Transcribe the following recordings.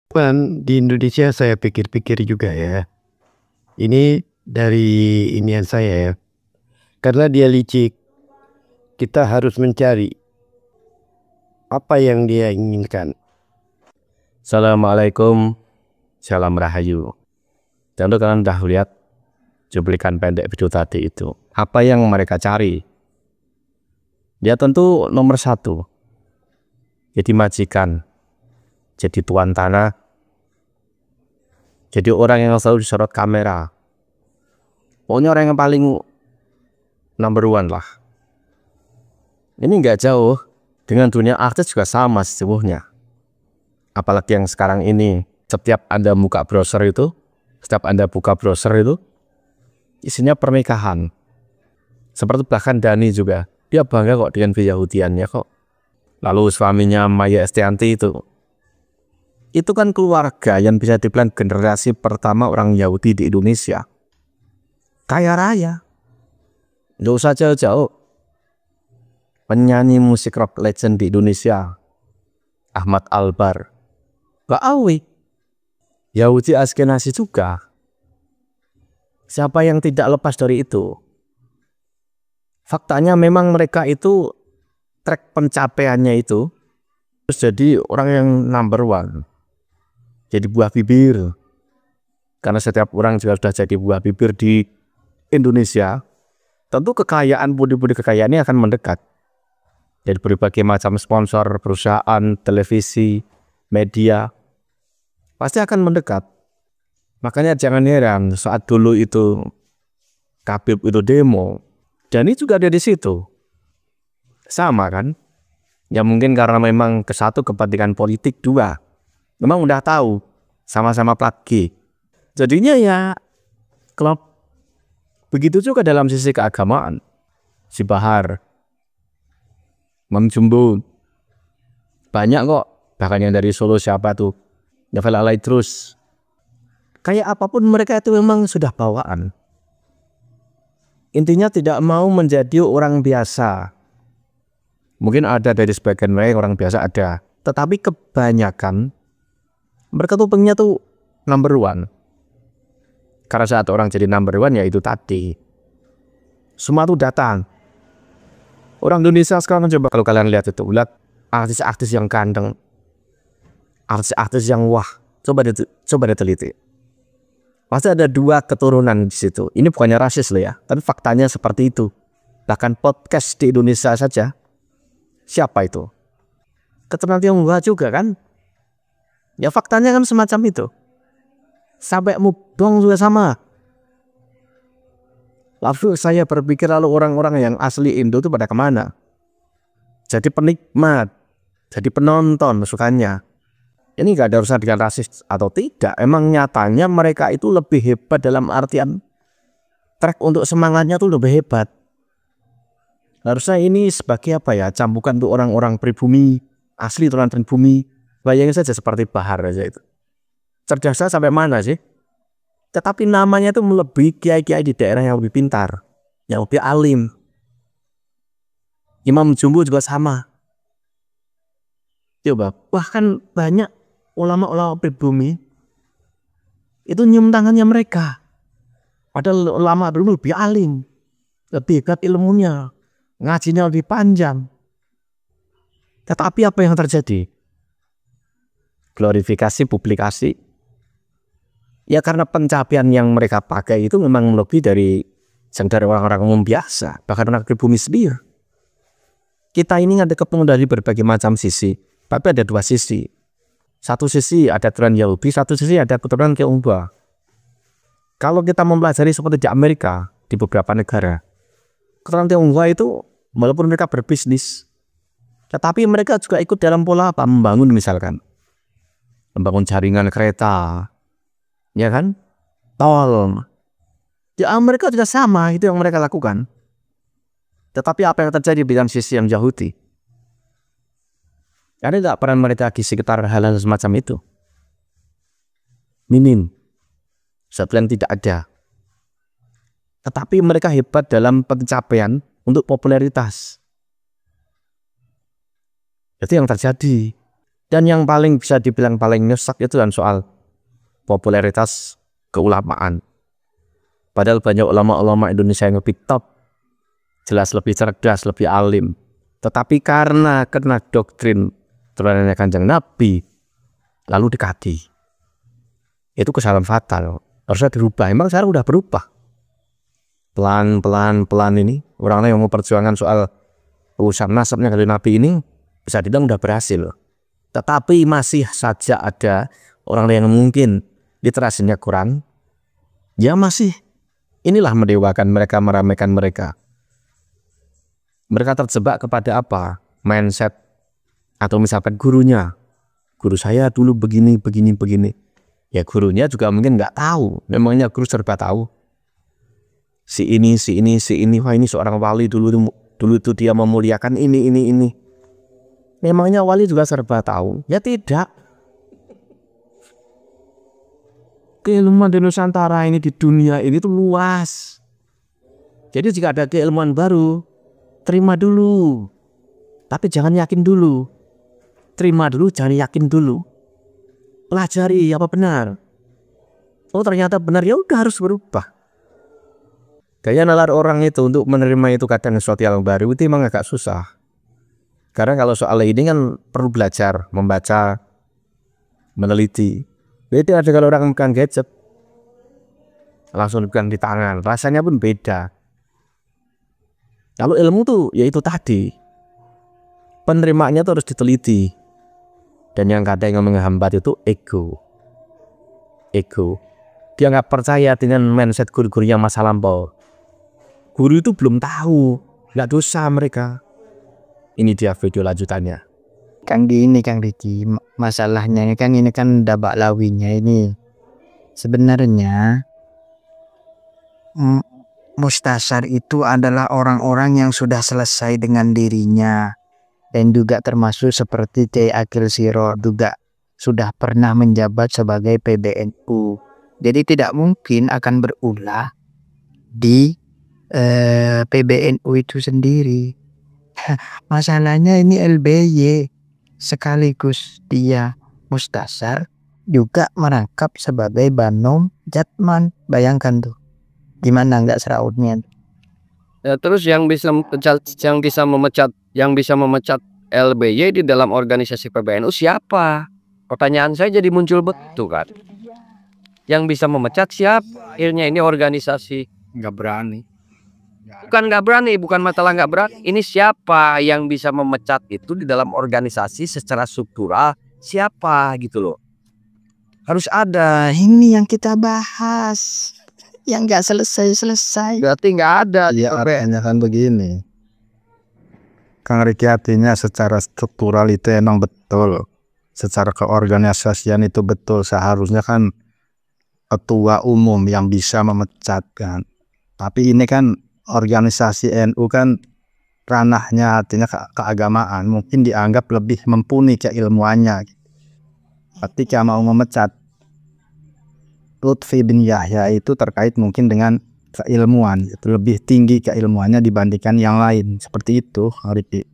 Di Indonesia saya pikir-pikir juga ya. Ini dari inian saya ya. Karena dia licik, kita harus mencari apa yang dia inginkan. Assalamualaikum, salam rahayu. Tentu kalian udah lihat cuplikan pendek video tadi itu. Apa yang mereka cari? Dia tentu nomor satu, jadi majikan, jadi tuan tanah, jadi orang yang selalu disorot kamera. Pokoknya orang yang paling number one lah. Ini nggak jauh dengan dunia artis juga sama sesungguhnya. Apalagi yang sekarang ini, setiap Anda buka browser itu, isinya pernikahan. Seperti bahkan Dani juga, dia bangga kok dengan Yahudiannya kok. Lalu suaminya Maya Estianty itu kan keluarga yang bisa dibilang generasi pertama orang Yahudi di Indonesia. Kaya raya, nggak usah jauh-jauh. Penyanyi musik rock legend di Indonesia, Ahmad Albar, Ba'awi, Yahudi Askenazi juga. Siapa yang tidak lepas dari itu? Faktanya memang mereka itu track pencapaiannya itu terus jadi orang yang number one, jadi buah bibir. Karena setiap orang juga sudah jadi buah bibir di Indonesia, tentu kekayaan, budi-budi kekayaan ini akan mendekat. Dari berbagai macam sponsor, perusahaan, televisi, media, pasti akan mendekat. Makanya jangan heran saat dulu itu Khabib itu demo, Dani juga ada di situ. Sama kan? Ya mungkin karena memang kesatu kepentingan politik, dua memang udah tahu sama-sama plat G. Jadinya ya klub. Begitu juga dalam sisi keagamaan. Si Bahar, Mam Jumbo, banyak kok. Bahkan yang dari Solo siapa tuh, Novel Alaidrus. Kayak apapun mereka itu memang sudah bawaan. Intinya tidak mau menjadi orang biasa. Mungkin ada dari sebagian mereka orang biasa ada, tetapi kebanyakan mereka tuh pengennya tuh number one. Karena saat orang jadi number one ya itu tadi, semua tuh datang. Orang Indonesia sekarang coba kalau kalian lihat itu, lihat artis-artis yang ganteng, artis-artis yang wah, coba diteliti. Pasti ada dua keturunan di situ. Ini bukannya rasis loh ya, tapi faktanya seperti itu. Bahkan podcast di Indonesia saja, siapa itu? Keturunan Tionghoa juga kan? Ya faktanya kan semacam itu. Sampai mukbang juga sama. Lalu saya berpikir lalu orang-orang yang asli Indo itu pada kemana? Jadi penikmat, jadi penonton sukanya. Ini gak ada urusan dengan rasis atau tidak. Emang nyatanya mereka itu lebih hebat dalam artian track untuk semangatnya tuh lebih hebat. Harusnya ini sebagai apa ya, cambukan untuk orang-orang pribumi, asli turunan pribumi. Bayangin saja seperti Bahar aja itu. Cerdasnya sampai mana sih? Tetapi namanya itu melebihi kiai-kiai di daerah yang lebih pintar, yang lebih alim. Imam Jumbo juga sama. Coba, bahkan banyak ulama-ulama pribumi itu nyium tangannya mereka. Padahal ulama pribumi lebih alim, lebih hebat ilmunya, ngajinya lebih panjang. Tetapi apa yang terjadi? Glorifikasi, publikasi. Ya karena pencapaian yang mereka pakai itu memang lebih dari orang-orang umum biasa, bahkan orang pribumi sendiri. Kita ini ada ketemu dari berbagai macam sisi, tapi ada dua sisi. Satu sisi ada keturunan Yahudi, satu sisi ada keturunan Tionghoa. Kalau kita mempelajari seperti di Amerika, di beberapa negara, keturunan Tionghoa itu walaupun mereka berbisnis, tetapi mereka juga ikut dalam pola apa? Membangun misalkan, membangun jaringan kereta, ya kan, tol. Di Amerika juga sama, itu yang mereka lakukan. Tetapi apa yang terjadi di dalam sisi yang Yahudi? Ada tidak peran mereka di sekitar hal-hal semacam itu? Minim. Sebenarnya tidak ada. Tetapi mereka hebat dalam pencapaian untuk popularitas. Itu yang terjadi. Dan yang paling bisa dibilang paling nyesek itu kan soal popularitas keulamaan. Padahal banyak ulama-ulama Indonesia yang lebih top, jelas lebih cerdas, lebih alim. Tetapi karena kena doktrin turunannya Kanjeng Nabi, lalu dekati. Itu kesalahan fatal. Harusnya dirubah. Emang sekarang udah berubah. Pelan ini, orang yang mau perjuangan soal urusan nasabnya dari Nabi ini, bisa dibilang udah berhasil. Tetapi masih saja ada orang yang mungkin literasinya kurang, ya masih inilah mendewakan mereka, meramaikan mereka. Mereka terjebak kepada apa? Mindset atau misalkan gurunya. Guru saya dulu begini. Ya gurunya juga mungkin nggak tahu. Memangnya guru serba tahu. Si ini, wah ini seorang wali dulu itu dia memuliakan ini. Memangnya wali juga serba tahu? Ya tidak. Keilmuan di Nusantara ini, di dunia ini tuh luas. Jadi jika ada keilmuan baru, terima dulu. Tapi jangan yakin dulu. Terima dulu, jangan yakin dulu. Pelajari apa benar. Oh ternyata benar, ya udah harus berubah. Gaya nalar orang itu untuk menerima itu kadang sesuatu yang baru itu memang agak susah. Karena kalau soal ini kan perlu belajar, membaca, meneliti. Beda ada kalau orang megang gadget, langsung dipegang di tangan, rasanya pun beda. Kalau ilmu tuh ya itu tadi, penerimaannya tuh harus diteliti. Dan yang kadang yang menghambat itu ego. Dia nggak percaya dengan mindset guru-guru yang masa lampau. Guru itu belum tahu, nggak dosa mereka. Ini dia video lanjutannya. Kang Diki, masalahnya kan ini kan dabak lawinya ini. Sebenarnya mustasar itu adalah orang-orang yang sudah selesai dengan dirinya. Dan juga termasuk seperti Kiai Agil Sirot juga sudah pernah menjabat sebagai PBNU. Jadi tidak mungkin akan berulah di PBNU itu sendiri. Masalahnya ini LBY sekaligus dia mustasar juga merangkap sebagai Banom Jatman. Bayangkan tuh gimana nggak serautnya. Ya, terus yang bisa memecat LBY di dalam organisasi PBNU siapa? Pertanyaan saya jadi muncul betul kan? Yang bisa memecat siapa? Akhirnya ini organisasi nggak berani. Bukan nggak berani, bukan masalah nggak berani. Ini siapa yang bisa memecat itu di dalam organisasi secara struktural? Siapa gitu loh? Harus ada. Ini yang kita bahas, yang nggak selesai. Berarti nggak ada. Ya artinya kan begini, Kang Riki, artinya secara struktural itu emang betul, secara keorganisasian itu betul. Seharusnya kan ketua umum yang bisa memecat kan. Tapi ini kan organisasi NU kan ranahnya artinya keagamaan, mungkin dianggap lebih mumpuni keilmuannya. Ketika mau memecat Lutfi bin Yahya itu terkait mungkin dengan keilmuan, itu lebih tinggi keilmuannya dibandingkan yang lain, seperti itu, Riki.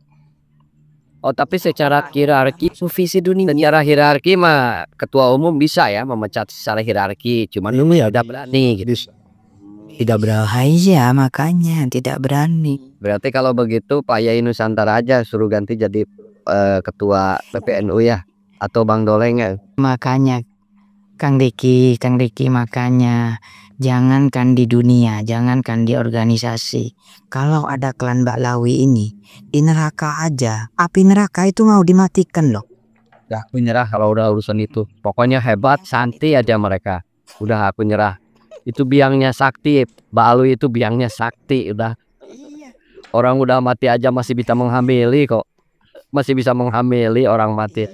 Oh tapi secara hierarki sufisi dunia, secara hierarki mah ketua umum bisa ya memecat secara hierarki, cuman lu ya udah berani gitu. Tidak berani ya, makanya tidak berani. Berarti kalau begitu Pak Yai Nusantara aja suruh ganti jadi ketua PPNU ya, atau Bang Doleng ya. Makanya Kang Diki, makanya jangankan di dunia, jangankan di organisasi. Kalau ada klan Baklawi ini di neraka aja, api neraka itu mau dimatikan loh. Udah aku nyerah kalau udah urusan itu. Pokoknya hebat, santai aja mereka. Udah aku nyerah. Itu biangnya sakti, Mbak Alwi itu biangnya sakti udah. Orang udah mati aja masih bisa menghamili kok. Masih bisa menghamili orang mati.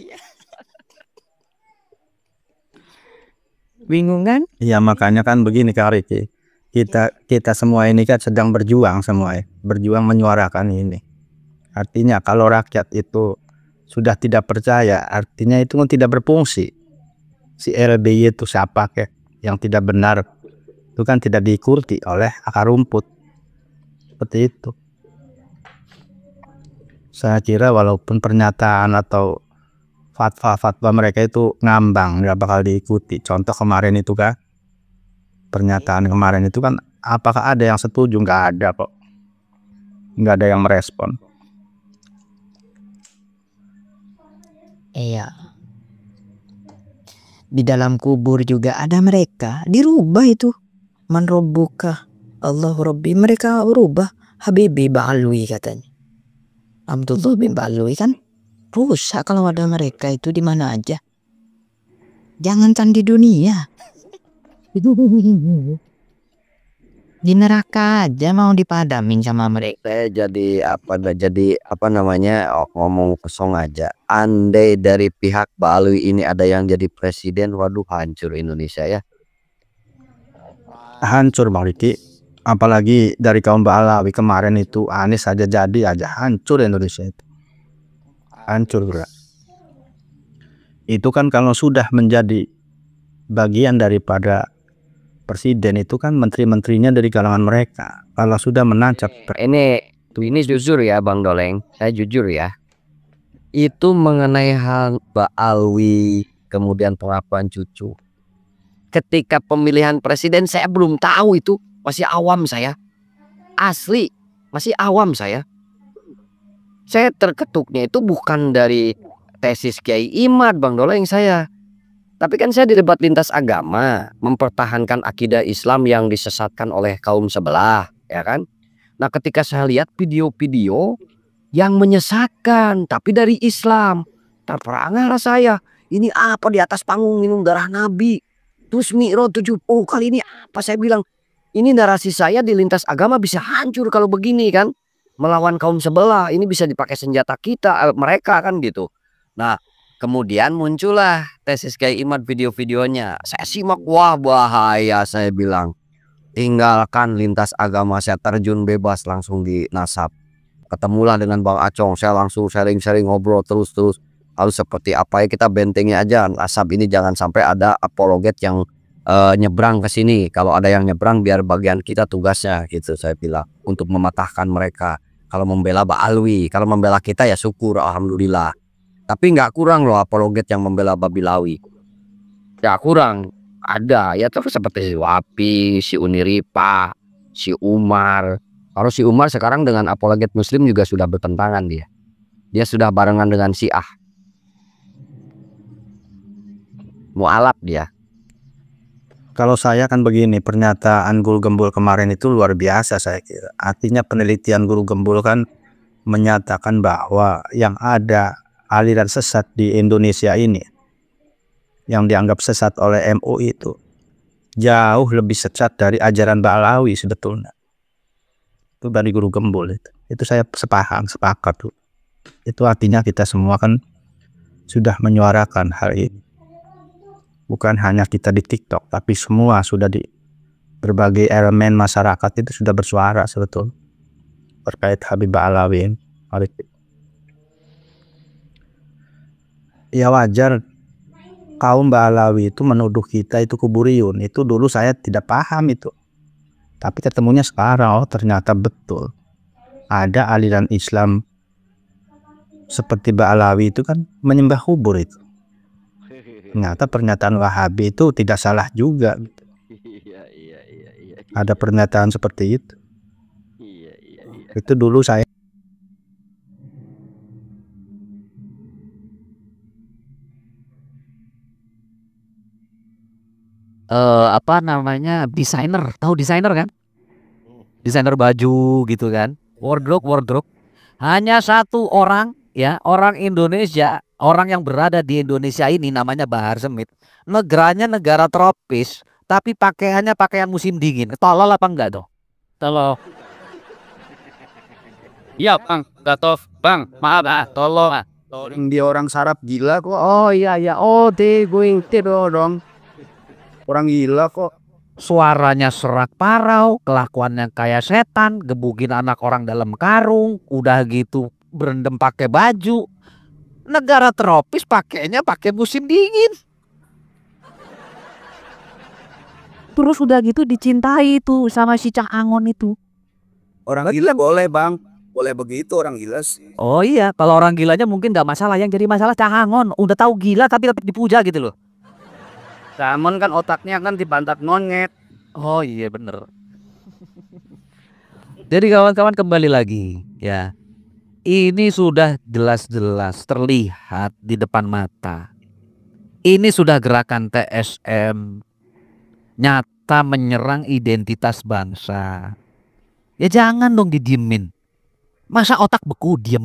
Bingung kan? Iya makanya kan begini Kak Riki. Kita semua ini kan sedang berjuang semua, berjuang menyuarakan ini. Artinya kalau rakyat itu sudah tidak percaya, artinya itu kan tidak berfungsi. Si LBY itu siapa kek yang tidak benar, itu kan tidak diikuti oleh akar rumput. Seperti itu. Saya kira walaupun pernyataan atau fatwa mereka itu ngambang, nggak bakal diikuti. Contoh kemarin itu kan, pernyataan kemarin itu kan, apakah ada yang setuju? Nggak ada kok, nggak ada yang merespon. Iya. Di dalam kubur juga ada mereka, dirubah itu. Man rabbuka, Allahu Rabbi, mereka berubah. Habibi Ba'alwi katanya. Abdullah bin Ba'alwi kan rusak kalau ada mereka itu di mana aja. Jangankan di dunia. Di neraka aja mau dipadamin sama mereka. Saya jadi apa namanya, ngomong kosong aja. Andai dari pihak Ba'alwi ini ada yang jadi presiden, waduh hancur Indonesia ya. Hancur Bang Riki. Apalagi dari kaum Ba'alawi kemarin itu, Anies aja jadi aja hancur Indonesia itu. Hancur bro. Itu kan kalau sudah menjadi bagian daripada presiden itu kan menteri-menterinya dari kalangan mereka. Kalau sudah menancap Ini jujur ya Bang Doleng, saya jujur ya. Itu mengenai hal Ba'alwi kemudian pengakuan cucu. Ketika pemilihan presiden saya belum tahu itu, masih awam saya. Asli, masih awam saya. Saya terketuknya itu bukan dari tesis Kiai Imad Bang Doleng saya. Tapi kan saya di debat lintas agama, mempertahankan akidah Islam yang disesatkan oleh kaum sebelah, ya kan? Nah, ketika saya lihat video-video yang menyesatkan, tapi dari Islam, terperangah saya. Ini apa di atas panggung minum darah Nabi? Terus Mi'raj 70 kali ini apa? Saya bilang, ini narasi saya di lintas agama bisa hancur kalau begini kan? Melawan kaum sebelah, ini bisa dipakai senjata kita, mereka kan gitu. Nah, kemudian muncullah tesis Kiai Imad video-videonya. Saya simak, wah bahaya saya bilang. Tinggalkan lintas agama, saya terjun bebas langsung di Nasab. Ketemulah dengan Bang Acong, saya langsung sharing-sharing ngobrol terus-terus. Lalu seperti apa ya kita bentengi aja Nasab ini, jangan sampai ada apologet yang nyebrang ke sini. Kalau ada yang nyebrang biar bagian kita tugasnya gitu saya bilang. Untuk mematahkan mereka. Kalau membela Ba'alwi, kalau membela kita ya syukur alhamdulillah. Tapi nggak kurang loh apologet yang membela Babilawi. Ya kurang. Ada ya terus seperti si Wapi, si Uniripa, si Umar. Kalau si Umar sekarang dengan apologet Muslim juga sudah bertentangan dia. Dia sudah barengan dengan Syiah. Mu'alaf dia. Kalau saya kan begini, pernyataan Guru Gembul kemarin itu luar biasa saya kira. Artinya penelitian Guru Gembul kan menyatakan bahwa yang ada aliran sesat di Indonesia ini, yang dianggap sesat oleh MUI itu jauh lebih sesat dari ajaran Ba'alawi sebetulnya. Itu dari Guru Gembul itu. Itu saya sepakat tuh. Itu artinya kita semua kan sudah menyuarakan hal ini. Bukan hanya kita di TikTok, tapi semua sudah di berbagai elemen masyarakat itu sudah bersuara sebetulnya terkait Habib Ba'alawi. Ya wajar kaum Ba'alawi itu menuduh kita itu kuburiyun. Itu dulu saya tidak paham itu. Tapi ketemunya sekarang, oh ternyata betul. Ada aliran Islam seperti Ba'alawi itu kan menyembah kubur itu. Ternyata pernyataan Wahabi itu tidak salah juga. Ada pernyataan seperti itu. Itu dulu saya apa namanya, desainer, tahu desainer kan? Desainer baju gitu kan, wardrobe. Hanya satu orang ya, orang Indonesia, orang yang berada di Indonesia ini namanya Bahar Smith. Negaranya negara tropis, tapi pakaiannya pakaian musim dingin. Tolol apa enggak dong? Tolol. Iya bang, Gatov, bang, maaf tolol. dia orang sarap gila kok. Oh iya, oh they going to dong. Orang gila kok. Suaranya serak parau, kelakuannya kayak setan, gebukin anak orang dalam karung, udah gitu berendam pakai baju. Negara tropis pakainya pakai musim dingin. Terus udah gitu dicintai tuh sama si Cah Angon itu. Orang gila boleh bang. boleh begitu, orang gila sih. Oh iya, kalau orang gilanya mungkin nggak masalah. Yang jadi masalah Cahangon, udah tahu gila tapi tetap dipuja gitu loh. Salmon kan otaknya kan dibantat monyet. Oh iya bener. Jadi kawan-kawan kembali lagi ya. Ini sudah jelas-jelas terlihat di depan mata. Ini sudah gerakan TSM nyata menyerang identitas bangsa. Ya jangan dong didiemin. Masa otak beku diem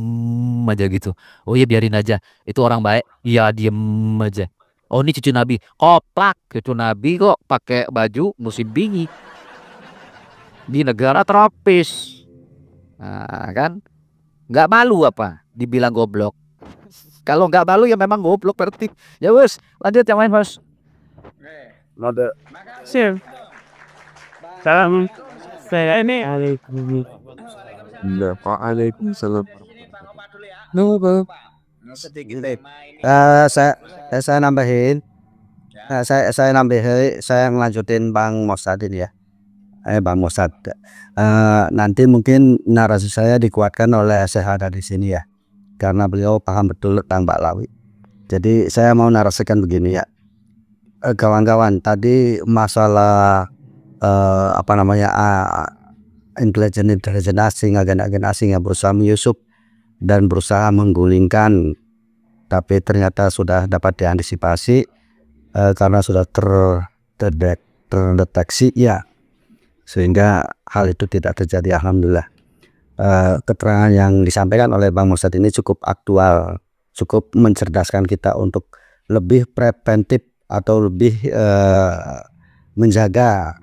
aja gitu. Oh iya biarin aja. Itu orang baik. Iya diem aja. Oh ini cucu Nabi. Koplak cucu Nabi kok pakai baju musim dingin. Di negara tropis. Nah kan. Nggak malu apa dibilang goblok. Kalau nggak malu ya memang goblok berarti. Ya wes lanjut yang lain bos. Nada. Sip. Salam. Saya ini Waalaikumsalam. Saya nambahin. Saya nambahin. Saya ngelanjutin Bang Mosad ini ya. Bang Mosad. Nanti mungkin narasi saya dikuatkan oleh Syekh di sini ya. Karena beliau paham betul tentang Baklawi. Jadi saya mau narasikan begini ya. Kawan-kawan, tadi masalah intelijen asing, agen-agen asing yang berusaha menyusup dan berusaha menggulingkan, tapi ternyata sudah dapat diantisipasi karena sudah terdeteksi ya, sehingga hal itu tidak terjadi. Alhamdulillah. Keterangan yang disampaikan oleh Bang Mosad ini cukup aktual, cukup mencerdaskan kita untuk lebih preventif atau lebih menjaga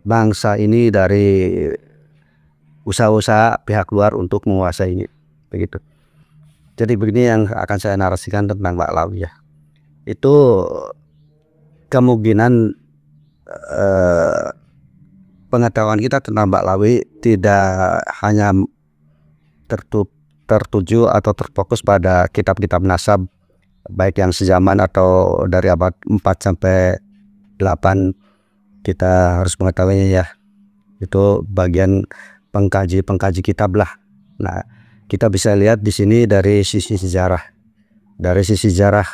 bangsa ini dari usaha-usaha pihak luar untuk menguasai ini, begitu. Jadi begini yang akan saya narasikan tentang Baklawi ya. Itu kemungkinan pengetahuan kita tentang Baklawi tidak hanya tertuju atau terfokus pada kitab-kitab nasab baik yang sejaman atau dari abad 4 sampai 8. Kita harus mengetahuinya ya. Itu bagian pengkaji kitab lah. Nah, kita bisa lihat di sini dari sisi sejarah. Dari sisi sejarah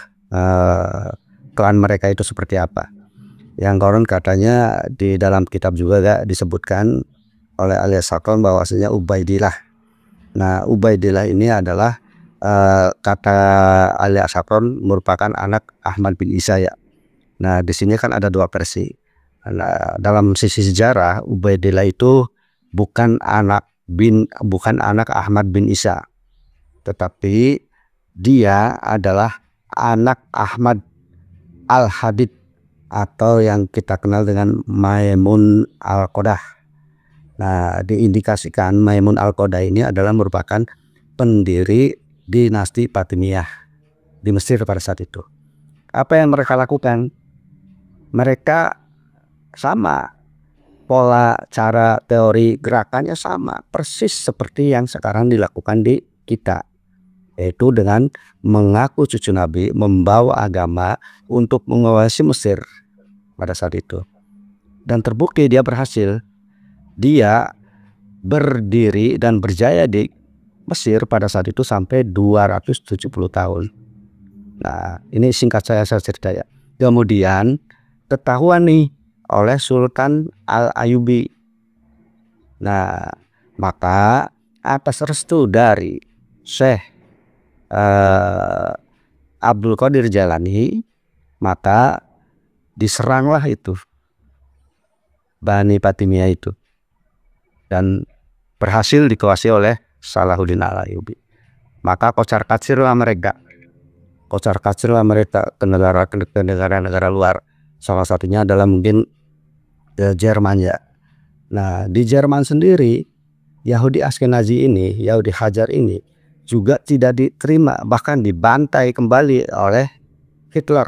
klan mereka itu seperti apa. Yang konon katanya di dalam kitab juga gak disebutkan oleh alias Sakon bahwasanya Ubaidillah. Nah, Ubaidillah ini adalah kata alias Sakon merupakan anak Ahmad bin Isa ya. Nah, di sini kan ada dua versi. Nah, dalam sisi sejarah Ubaidillah itu bukan anak Ahmad bin Isa, tetapi dia adalah anak Ahmad Al-Hadid atau yang kita kenal dengan Maimun Al-Qodah. Nah, diindikasikan Maimun Al-Qodah ini adalah merupakan pendiri dinasti Fatimiyah di Mesir pada saat itu. Apa yang mereka lakukan? Mereka sama, pola, cara, teori, gerakannya sama, persis seperti yang sekarang dilakukan di kita, yaitu dengan mengaku cucu Nabi, membawa agama untuk menguasai Mesir pada saat itu. Dan terbukti dia berhasil. Dia berdiri dan berjaya di Mesir pada saat itu sampai 270 tahun. Nah, ini singkat saya cerita ya. Kemudian ketahuan nih oleh Sultan Al-Ayyubi. Nah, maka atas restu dari Syekh Abdul Qadir Jalani, maka diseranglah itu Bani Fatimiyah itu dan berhasil dikuasai oleh Salahuddin Al-Ayyubi. Maka kocar kacirlah mereka ke negara luar. Salah satunya adalah mungkin Jerman ya. Nah, di Jerman sendiri Yahudi Ashkenazi ini, Yahudi Hajar ini juga tidak diterima, bahkan dibantai kembali oleh Hitler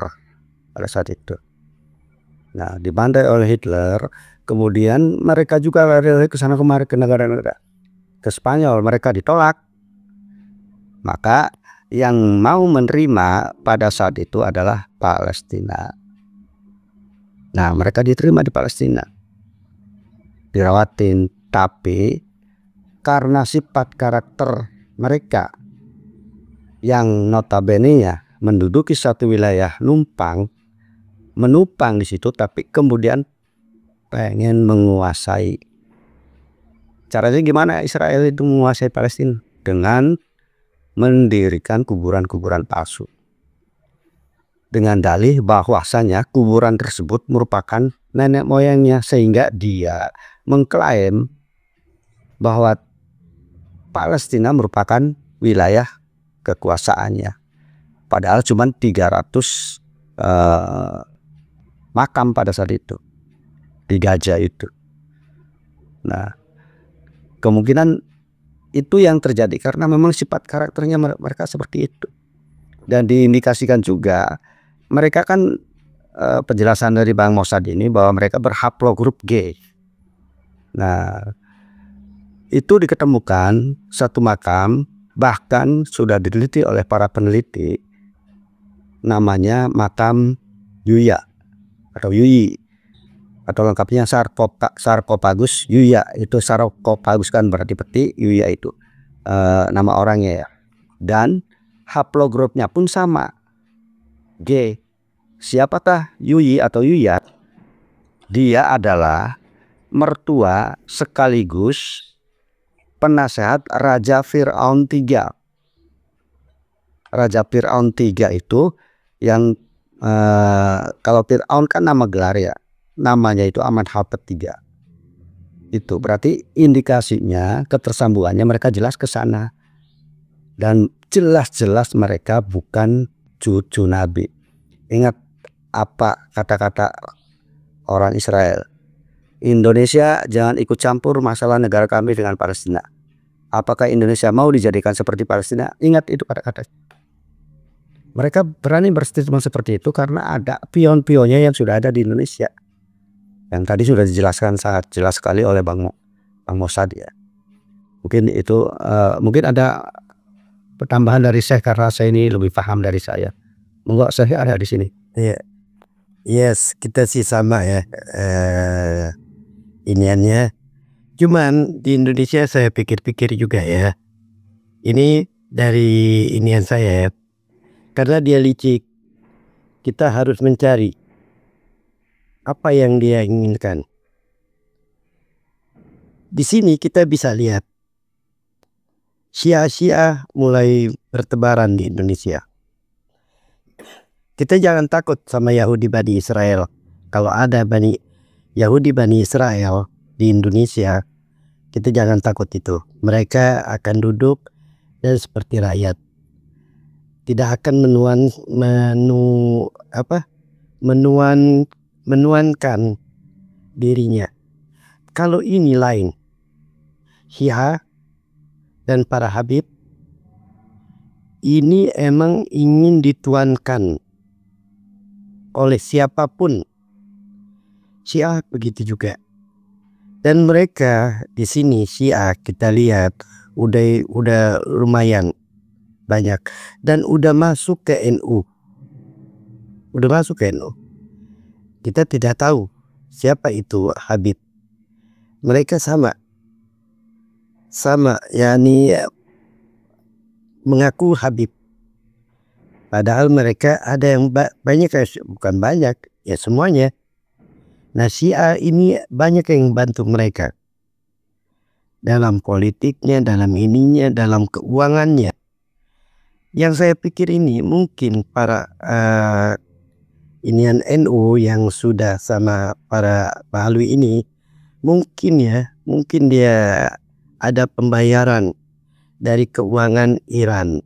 pada saat itu. Nah, dibantai oleh Hitler, kemudian mereka juga lari ke sana kemari ke negara-negara. Ke Spanyol mereka ditolak. Maka yang mau menerima pada saat itu adalah Palestina. Nah, mereka diterima di Palestina, dirawatin, tapi karena sifat karakter mereka yang notabene-nya menduduki satu wilayah menumpang di situ, tapi kemudian pengen menguasai. Caranya gimana Israel itu menguasai Palestina? Dengan mendirikan kuburan-kuburan palsu. Dengan dalih bahwasanya kuburan tersebut merupakan nenek moyangnya, sehingga dia mengklaim bahwa Palestina merupakan wilayah kekuasaannya. Padahal cuma 300 makam pada saat itu di Gaza itu. Nah, kemungkinan itu yang terjadi karena memang sifat karakternya mereka seperti itu. Dan diindikasikan juga mereka kan penjelasan dari Bang Mossad ini bahwa mereka berhaplogrup G. Nah, itu diketemukan satu makam, bahkan sudah diteliti oleh para peneliti, namanya makam Yuya atau Yuyi, atau lengkapnya Sarkopagus Yuya. Itu Sarkopagus kan berarti peti, Yuya itu nama orangnya ya. Dan haplogrupnya pun sama, G. Siapakah Yuyi atau Yuya? Dia adalah mertua sekaligus penasehat Raja Fir'aun III. Raja Fir'aun III itu yang kalau Fir'aun kan nama gelar ya, namanya itu Amenhotep III. Itu berarti indikasinya, ketersambungannya mereka jelas ke sana. Dan jelas-jelas mereka bukan cucu Nabi. Ingat apa kata-kata orang Israel? Indonesia jangan ikut campur masalah negara kami dengan Palestina. Apakah Indonesia mau dijadikan seperti Palestina? Ingat itu kata-kata. Mereka berani berstatement seperti itu karena ada pion-pionnya yang sudah ada di Indonesia. Yang tadi sudah dijelaskan sangat jelas sekali oleh Bang Mossad ya. Mungkin itu mungkin ada pertambahan dari saya karena saya ini lebih paham dari saya. Monggo, saya ada di sini. Iya. Yes, kita sih sama ya. Iniannya. Cuman di Indonesia saya pikir-pikir juga ya. Ini dari inian saya ya. Karena dia licik, kita harus mencari apa yang dia inginkan. Di sini kita bisa lihat Syiah mulai bertebaran di Indonesia. Kita jangan takut sama Yahudi Bani Israel. Kalau ada Yahudi Bani Israel di Indonesia, kita jangan takut itu. Mereka akan duduk dan seperti rakyat. Tidak akan menuankan dirinya. Kalau ini lain, Syiah dan para Habib ini emang ingin dituankan oleh siapapun. Syiah begitu juga. Dan mereka di sini Syiah kita lihat udah lumayan banyak dan udah masuk ke NU. Kita tidak tahu siapa itu Habib. Mereka sama yakni mengaku Habib. Padahal mereka ada yang banyak, bukan banyak ya, semuanya. Nah, Syiah ini banyak yang bantu mereka dalam politiknya, dalam ininya, dalam keuangannya. Yang saya pikir ini mungkin para inian NU yang sudah sama para Bahlui ini mungkin dia ada pembayaran dari keuangan Iran.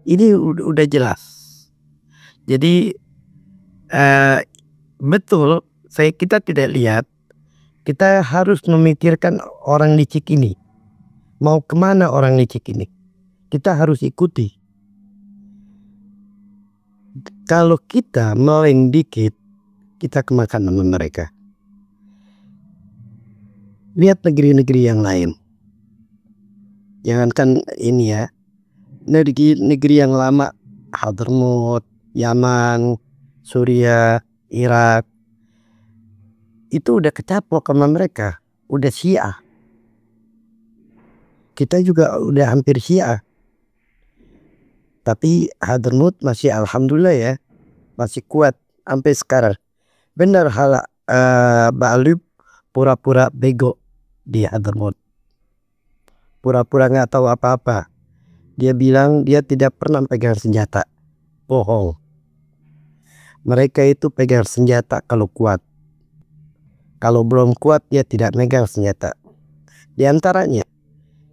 Ini udah jelas. Jadi betul, kita tidak lihat. Kita harus memikirkan orang licik ini. Mau kemana orang licik ini? Kita harus ikuti. Kalau kita meleng dikit, kita kemakan sama mereka. Lihat negeri-negeri yang lain. Jangankan ini ya, negeri yang lama, Hadramaut, Yaman, Suriah, Irak, itu udah kecaplok sama mereka, udah Syiah. kita juga udah hampir Syiah. Tapi Hadramut masih alhamdulillah ya, masih kuat sampai sekarang. Benar hal Ba'alwi pura-pura bego di Hadramut. Pura-pura nggak tahu apa-apa. Dia bilang dia tidak pernah pegang senjata. Bohong. Mereka itu pegang senjata kalau kuat. Kalau belum kuat dia tidak megang senjata. Di antaranya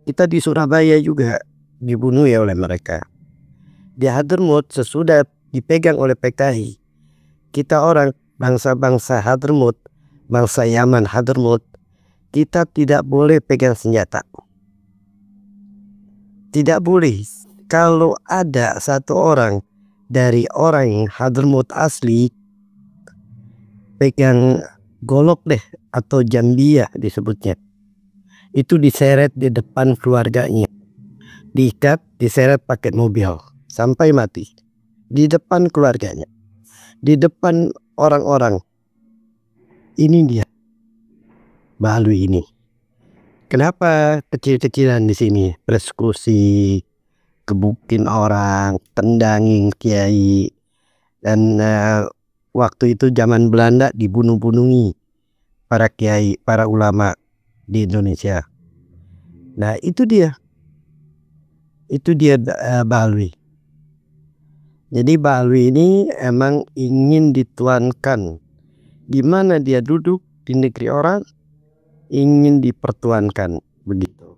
kita di Surabaya juga dibunuh ya oleh mereka. Di Hadramut sesudah dipegang oleh PKI, kita orang bangsa-bangsa Hadramut, bangsa Yaman Hadramut, kita tidak boleh pegang senjata. Tidak boleh. Kalau ada satu orang dari orang Hadramut asli pegang golok deh atau jambiyah disebutnya, itu diseret di depan keluarganya, diikat, diseret pakai mobil sampai mati di depan keluarganya, di depan orang-orang. Ini dia Ba'alwi ini. Kenapa kecil-kecilan di sini, persekusi, gebukin orang, tendangin kiai, dan waktu itu zaman Belanda dibunuh-bunuhi para kiai, para ulama di Indonesia. Nah itu dia Ba'alwi. Jadi Ba'alwi ini emang ingin dituankan. Di mana dia duduk di negeri orang, ingin dipertuankan begitu.